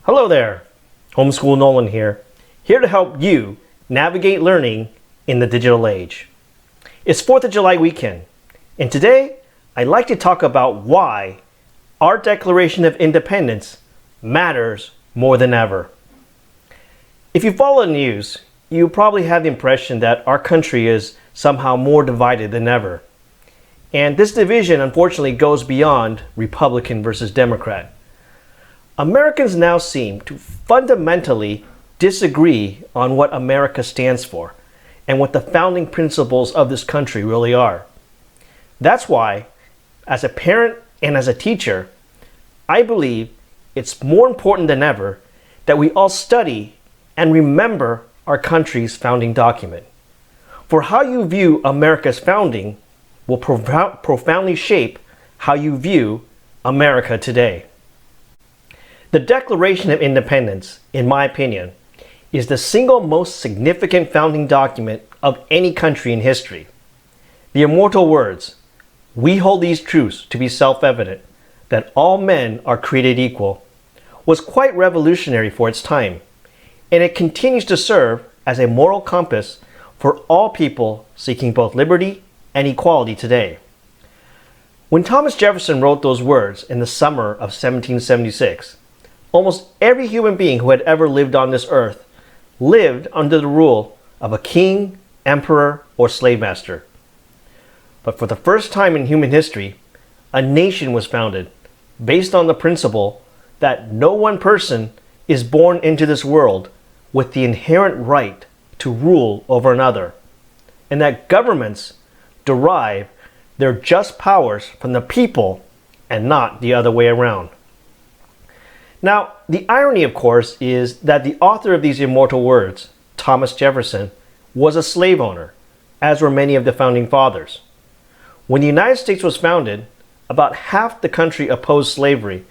Hello there, Homeschool Nolan here to help you navigate learning in the digital age. It's 4th of July weekend, and today I'd like to talk about why our Declaration of Independence matters more than ever. If you follow the news, you probably have the impression that our country is somehow more divided than ever. And this division unfortunately goes beyond Republican versus Democrat. Americans now seem to fundamentally disagree on what America stands for and what the founding principles of this country really are. That's why, as a parent and as a teacher, I believe it's more important than ever that we all study and remember our country's founding document. For how you view America's founding will profoundly shape how you view America today. The Declaration of Independence, in my opinion, is the single most significant founding document of any country in history. The immortal words, "We hold these truths to be self-evident, that all men are created equal," was quite revolutionary for its time, and it continues to serve as a moral compass for all people seeking both liberty and equality today. When Thomas Jefferson wrote those words in the summer of 1776, almost every human being who had ever lived on this earth lived under the rule of a king, emperor, or slave master. But for the first time in human history, a nation was founded based on the principle that no one person is born into this world with the inherent right to rule over another, and that governments derive their just powers from the people and not the other way around. Now, the irony, of course, is that the author of these immortal words, Thomas Jefferson, was a slave owner, as were many of the founding fathers. When the United States was founded, about half the country opposed slavery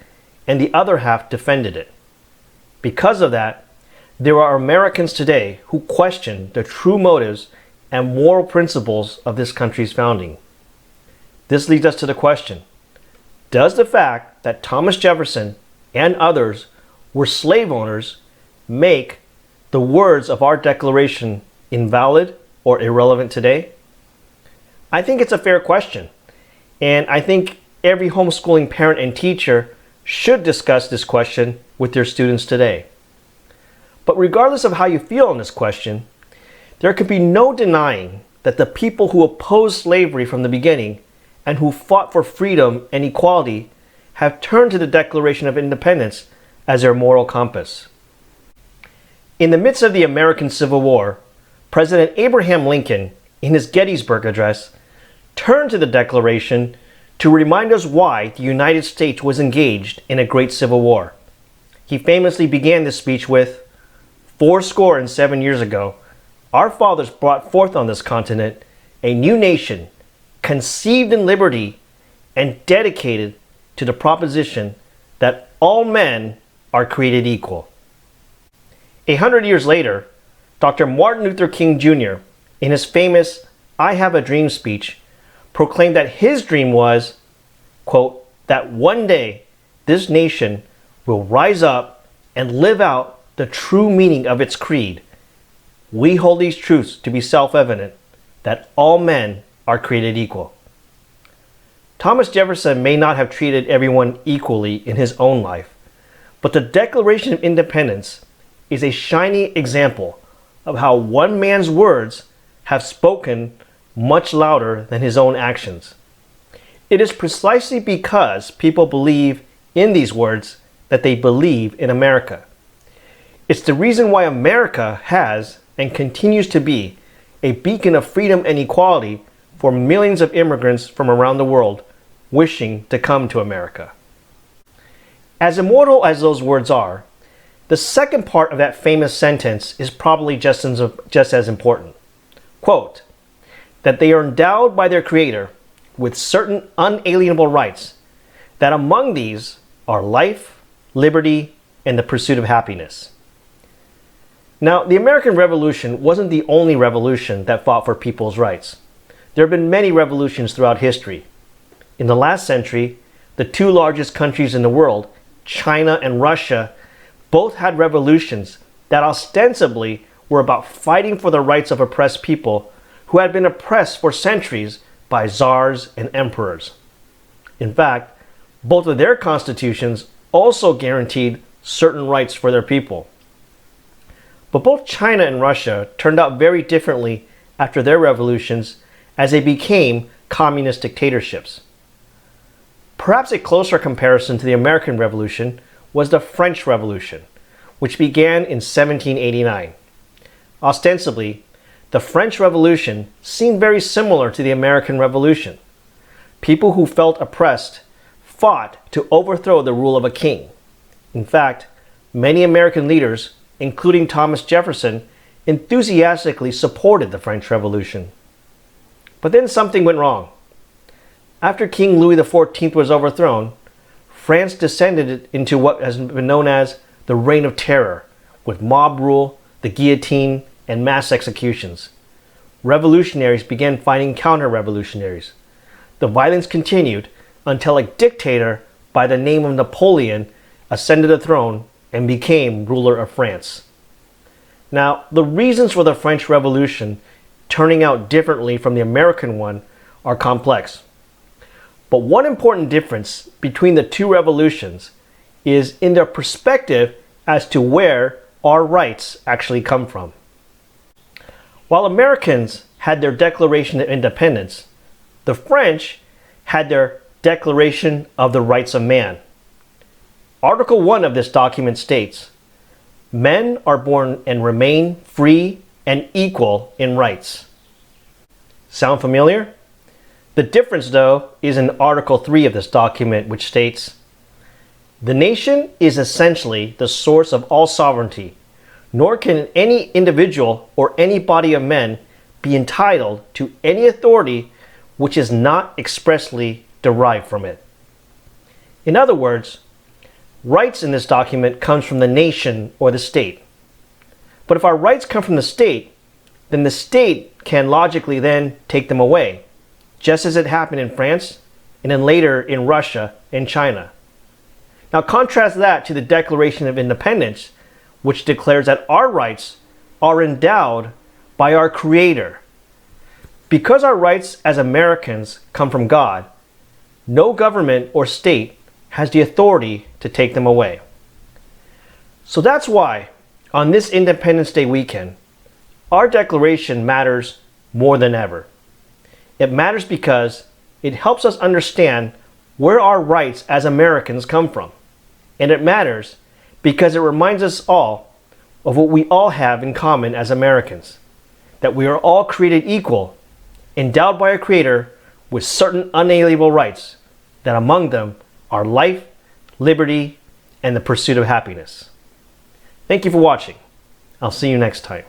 and the other half defended it. Because of that, there are Americans today who question the true motives and moral principles of this country's founding. This leads us to the question, does the fact that Thomas Jefferson and others were slave owners make the words of our Declaration invalid or irrelevant today? I think it's a fair question, and I think every homeschooling parent and teacher should discuss this question with their students today. But regardless of how you feel on this question, there can be no denying that the people who opposed slavery from the beginning and who fought for freedom and equality have turned to the Declaration of Independence as their moral compass. In the midst of the American Civil War, President Abraham Lincoln, in his Gettysburg Address, turned to the Declaration to remind us why the United States was engaged in a great civil war. He famously began this speech with, "407 years ago, our fathers brought forth on this continent a new nation, conceived in liberty and dedicated to the proposition that all men are created equal." 100 years later, Dr. Martin Luther King Jr., in his famous "I Have a Dream" speech, proclaimed that his dream was, quote, "that one day this nation will rise up and live out the true meaning of its creed. We hold these truths to be self-evident, that all men are created equal." Thomas Jefferson may not have treated everyone equally in his own life, but the Declaration of Independence is a shining example of how one man's words have spoken much louder than his own actions. It is precisely because people believe in these words that they believe in America. It's the reason why America has and continues to be a beacon of freedom and equality for millions of immigrants from around the world wishing to come to America. As immortal as those words are, the second part of that famous sentence is probably just as important. Quote, "that they are endowed by their Creator with certain unalienable rights, that among these are life, liberty, and the pursuit of happiness." Now, the American Revolution wasn't the only revolution that fought for people's rights. There have been many revolutions throughout history. In the last century, the two largest countries in the world, China and Russia, Both had revolutions that ostensibly were about fighting for the rights of oppressed people who had been oppressed for centuries by czars and emperors. In fact, both of their constitutions also guaranteed certain rights for their people. But both China and Russia turned out very differently after their revolutions as they became communist dictatorships. Perhaps a closer comparison to the American Revolution was the French Revolution, which began in 1789. Ostensibly, the French Revolution seemed very similar to the American Revolution. People who felt oppressed fought to overthrow the rule of a king. In fact, many American leaders, including Thomas Jefferson, enthusiastically supported the French Revolution. But then something went wrong. After King Louis XIV was overthrown, France descended into what has been known as the Reign of Terror, with mob rule, the guillotine, and mass executions. Revolutionaries began fighting counter-revolutionaries. The violence continued until a dictator by the name of Napoleon ascended the throne and became ruler of France. Now, the reasons for the French Revolution turning out differently from the American one are complex. But one important difference between the two revolutions is in their perspective as to where our rights actually come from. While Americans had their Declaration of Independence, the French had their Declaration of the Rights of Man. Article 1 of this document states, "Men are born and remain free and equal in rights." Sound familiar? The difference, though, is in Article 3 of this document, which states, "The nation is essentially the source of all sovereignty, nor can any individual or any body of men be entitled to any authority which is not expressly derived from it." In other words, rights in this document comes from the nation or the state. But if our rights come from the state, then the state can logically then take them away, just as it happened in France and then later in Russia and China. Now contrast that to the Declaration of Independence, which declares that our rights are endowed by our Creator. Because our rights as Americans come from God, no government or state has the authority to take them away. So that's why, on this Independence Day weekend, our declaration matters more than ever. It matters because it helps us understand where our rights as Americans come from. And it matters because it reminds us all of what we all have in common as Americans, that we are all created equal, endowed by a Creator with certain unalienable rights, that among them are life, liberty, and the pursuit of happiness. Thank you for watching. I'll see you next time.